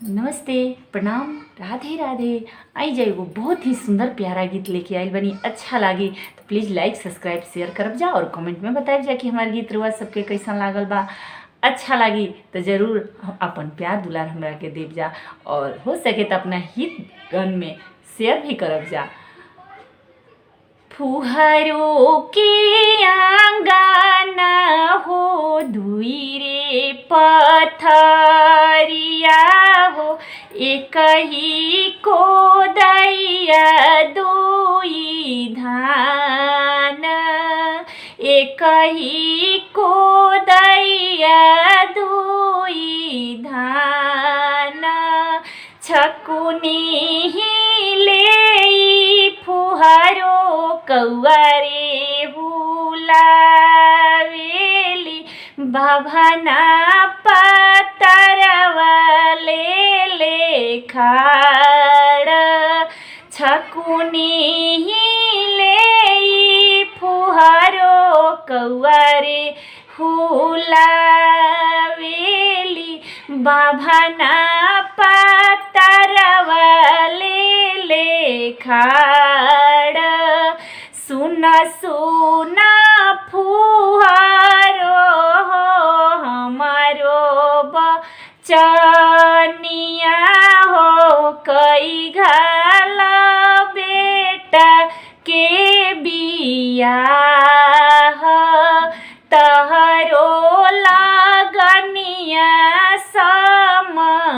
नमस्ते, प्रणाम, राधे राधे। आई जाए वो बहुत ही सुंदर प्यारा गीत लेके आइल बनी। अच्छा लागी तो प्लीज़ लाइक सब्सक्राइब शेयर करब जा और कमेंट में बताइब जा कि हमार गीत रुआ सबके कैसन लागल बा। अच्छा लागी तो ज़रूर अपन प्यार दुलार हमरा के देव जा और हो सके तो अपना हित गन में शेयर भी करब जा। फुहारो के आंगना हो धुई रे पथरिया हो, एक ही को दैया दुई धान, एक ही को दैया दुई धान। छकुनी ले फुहारो कौआरे बुलावेली, भवना पतरवा ले खाड़। छकुनी ले फुहारो कौआरे हुलावेली, भवना पतरवा ले खाड़। सुन सुन फुहारो हो हमारो बचनिया हो, कई घाल बेटा के बियाह, तहरो लगनिया समतुल।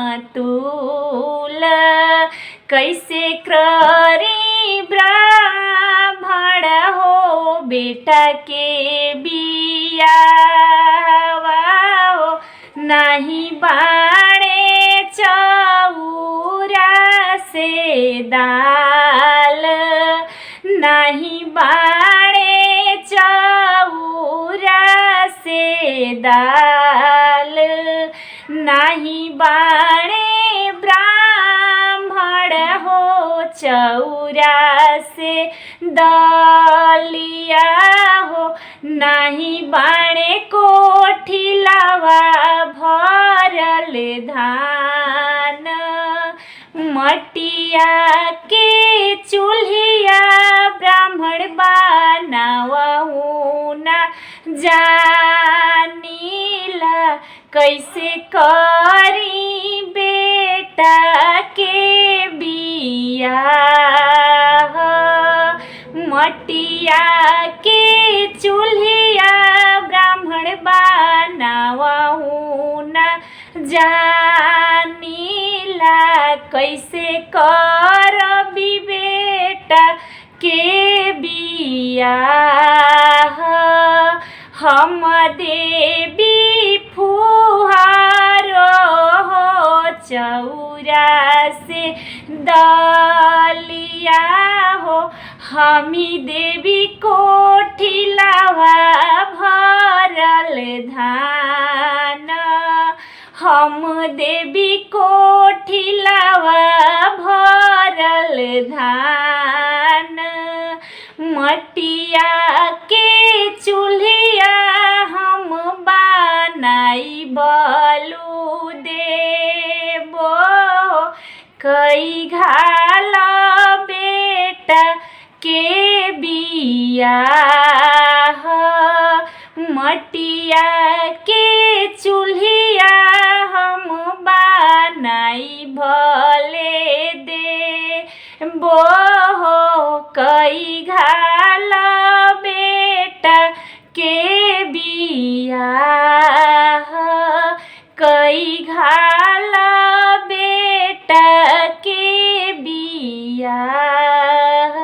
कैसे करी ब्राह्मण हो बेटा के बियावा हो, नहीं बाणे चौरा से दाल, नहीं बाणे चौरा से दाल, नहीं बाणे ब्राह्मण हो चौरा से दलिया हो, नहीं बाणे कोठिलावा भरल धान। मटिया के चूल्हिया ब्राह्मण बनावहु ना जानीला, कैसे करी बेटा के बियाह। मटिया के चूल्हिया ब्राह्मण बनावहु ना जानीला, कैसे करबी बेटा के बियाह। हम देवी फुहारो हो चौरा से दलिया हो, हमी देवी कोठिलावा भरल धान, हम देवी कोठिलावा भरल धान। मटिया के चूल्हिया हम बनाई बलू देबो, कई घाल बेटा के बियाह। मटिया के चूल्हिया हम बनाई भले देबो, कई घाल बेटा के बियाह।